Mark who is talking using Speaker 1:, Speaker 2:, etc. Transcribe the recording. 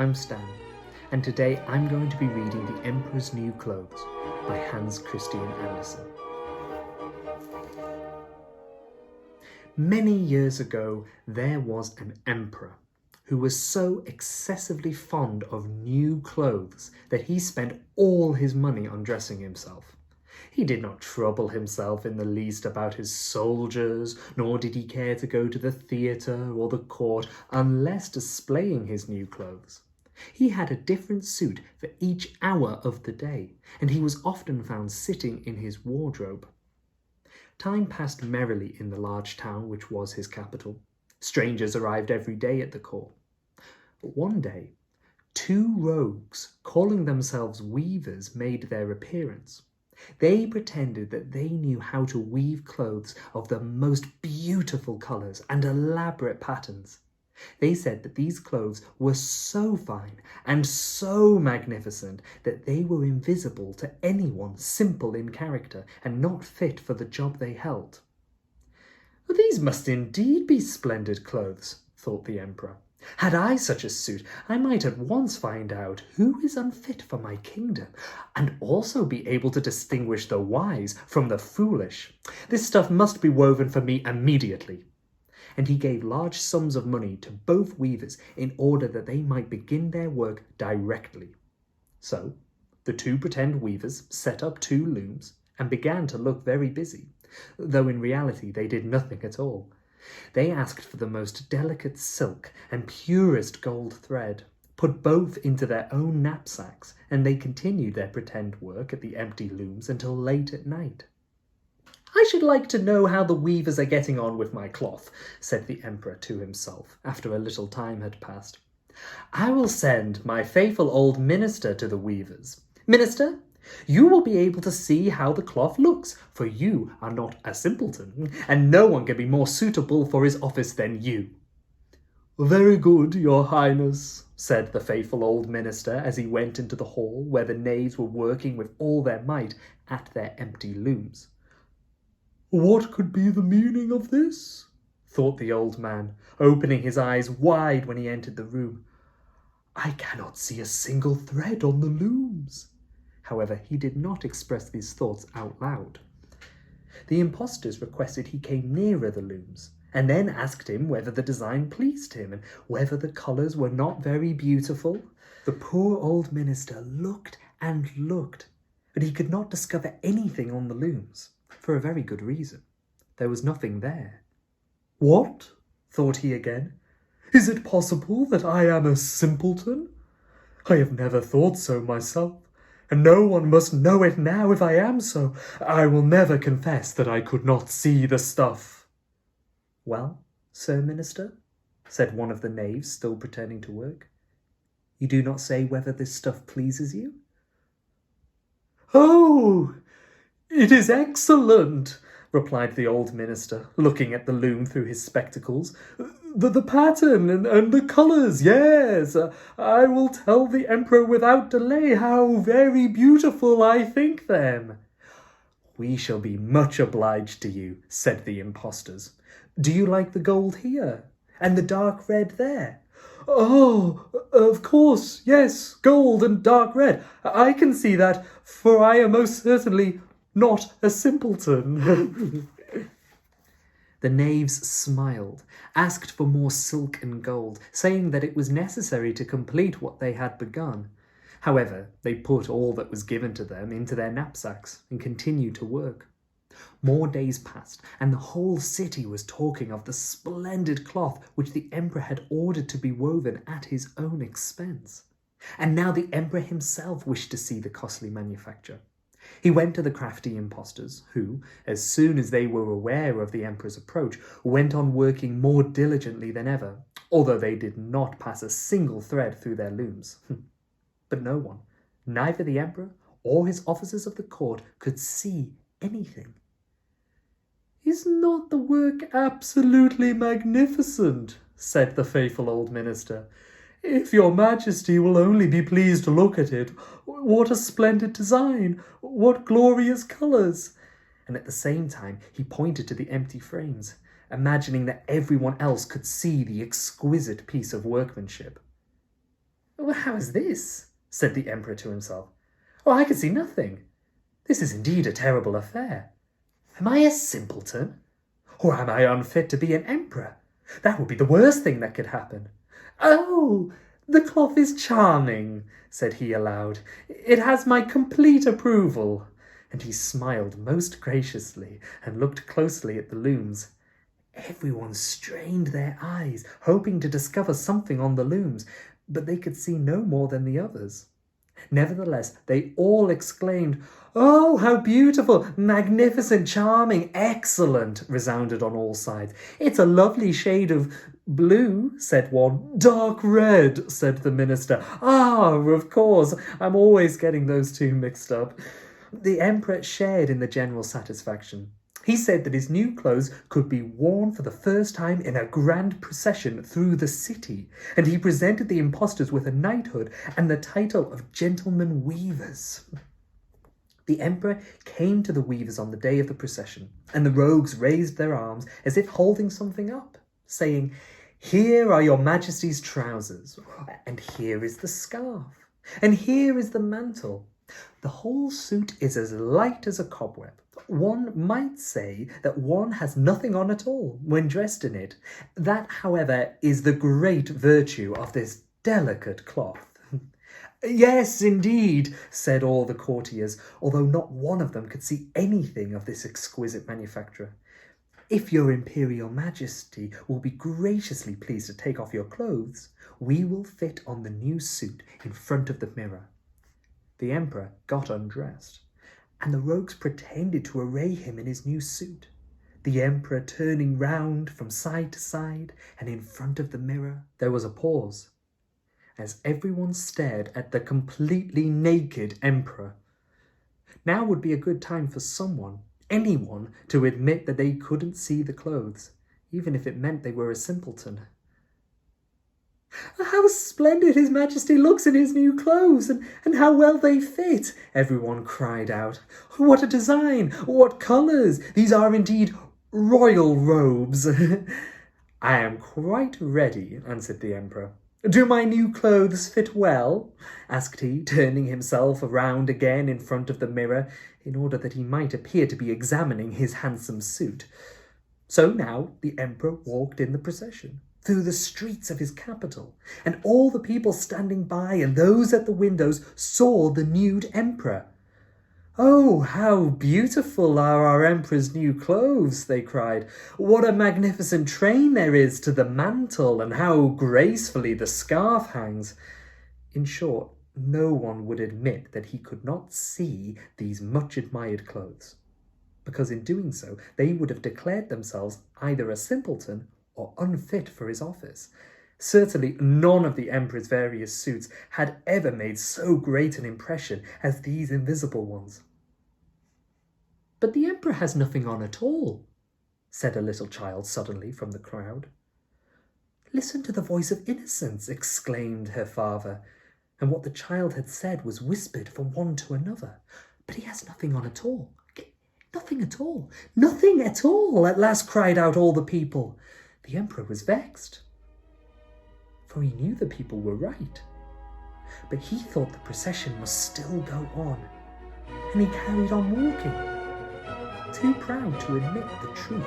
Speaker 1: I'm Stan, and today I'm going to be reading The Emperor's New Clothes by Hans Christian Andersen. Many years ago, there was an emperor who was so excessively fond of new clothes that he spent all his money on dressing himself. He did not trouble himself in the least about his soldiers, nor did he care to go to the theatre or the court unless displaying his new clothes. He had a different suit for each hour of the day, and he was often found sitting in his wardrobe. Time passed merrily in the large town which was his capital. Strangers arrived every day at the court. But one day, two rogues, calling themselves weavers, made their appearance. They pretended that they knew how to weave clothes of the most beautiful colours and elaborate patterns. They said that these clothes were so fine and so magnificent that they were invisible to anyone simple in character and not fit for the job they held. "These must indeed be splendid clothes," thought the emperor. "Had I such a suit, I might at once find out who is unfit for my kingdom, and also be able to distinguish the wise from the foolish. This stuff must be woven for me immediately." And he gave large sums of money to both weavers in order that they might begin their work directly. So the two pretend weavers set up two looms and began to look very busy, though in reality they did nothing at all. They asked for the most delicate silk and purest gold thread, put both into their own knapsacks, and they continued their pretend work at the empty looms until late at night. "I should like to know how the weavers are getting on with my cloth," said the emperor to himself, after a little time had passed. "I will send my faithful old minister to the weavers. Minister, you will be able to see how the cloth looks, for you are not a simpleton, and no one can be more suitable for his office than you." "Very good, your highness," said the faithful old minister as he went into the hall where the knaves were working with all their might at their empty looms. "What could be the meaning of this?" thought the old man, opening his eyes wide when he entered the room. "I cannot see a single thread on the looms." However, he did not express these thoughts out loud. The impostors requested he came nearer the looms, and then asked him whether the design pleased him and whether the colours were not very beautiful. The poor old minister looked and looked, but he could not discover anything on the looms, for a very good reason. There was nothing there. "What?" thought he again. "Is it possible that I am a simpleton? I have never thought so myself, and no one must know it now if I am so. I will never confess that I could not see the stuff." "Well, sir minister," said one of the knaves, still pretending to work, "you do not say whether this stuff pleases you?" "Oh, it is excellent," replied the old minister, looking at the loom through his spectacles. The pattern and the colours, yes. I will tell the emperor without delay how very beautiful I think them." "We shall be much obliged to you," said the impostors. "Do you like the gold here, and the dark red there?" "Oh, of course, yes, gold and dark red. I can see that, for I am most certainly not a simpleton." The knaves smiled, asked for more silk and gold, saying that it was necessary to complete what they had begun. However, they put all that was given to them into their knapsacks and continued to work. More days passed, and the whole city was talking of the splendid cloth which the emperor had ordered to be woven at his own expense. And now the emperor himself wished to see the costly manufacture. He went to the crafty impostors, who, as soon as they were aware of the emperor's approach, went on working more diligently than ever, although they did not pass a single thread through their looms. But no one, neither the emperor or his officers of the court, could see anything. "Is not the work absolutely magnificent?" said the faithful old minister. "If your majesty will only be pleased to look at it, what a splendid design, what glorious colours!" And at the same time he pointed to the empty frames, imagining that everyone else could see the exquisite piece of workmanship. "Well, how is this?" said the emperor to himself. "Oh, I can see nothing. This is indeed a terrible affair. Am I a simpleton? Or am I unfit to be an emperor? That would be the worst thing that could happen. Oh, the cloth is charming," said he aloud. "It has my complete approval." And he smiled most graciously and looked closely at the looms. Everyone strained their eyes, hoping to discover something on the looms, but they could see no more than the others. Nevertheless, they all exclaimed, "Oh, how beautiful, magnificent, charming, excellent," resounded on all sides. "It's a lovely shade of blue," said one. "Dark red," said the minister. "Ah, of course, I'm always getting those two mixed up." The emperor shared in the general satisfaction. He said that his new clothes could be worn for the first time in a grand procession through the city, and he presented the impostors with a knighthood and the title of gentlemen weavers. The emperor came to the weavers on the day of the procession, and the rogues raised their arms as if holding something up, saying, "Here are your majesty's trousers, and here is the scarf, and here is the mantle. The whole suit is as light as a cobweb. One might say that one has nothing on at all when dressed in it. That, however, is the great virtue of this delicate cloth." "Yes, indeed," said all the courtiers, although not one of them could see anything of this exquisite manufacture. "If your imperial majesty will be graciously pleased to take off your clothes, we will fit on the new suit in front of the mirror." The emperor got undressed, and the rogues pretended to array him in his new suit, the emperor turning round from side to side, and in front of the mirror there was a pause, as everyone stared at the completely naked emperor. Now would be a good time for anyone, to admit that they couldn't see the clothes, even if it meant they were a simpleton. "How splendid His Majesty looks in his new clothes, and how well they fit!" everyone cried out. "What a design! What colours! These are indeed royal robes." "I am quite ready," answered the emperor. "Do my new clothes fit well?" asked he, turning himself around again in front of the mirror, in order that he might appear to be examining his handsome suit. So now the emperor walked in the procession through the streets of his capital, and all the people standing by and those at the windows saw the nude emperor. "Oh, how beautiful are our emperor's new clothes," they cried. "What a magnificent train there is to the mantle, and how gracefully the scarf hangs." In short, no one would admit that he could not see these much admired clothes, because in doing so they would have declared themselves either a simpleton or unfit for his office. Certainly none of the emperor's various suits had ever made so great an impression as these invisible ones. "But the emperor has nothing on at all," said a little child suddenly from the crowd. "Listen to the voice of innocence," exclaimed her father, and what the child had said was whispered from one to another. "But he has nothing on at all. Nothing at all. Nothing at all," at last cried out all the people. The emperor was vexed, for he knew the people were right. But he thought the procession must still go on, and he carried on walking, too proud to admit the truth.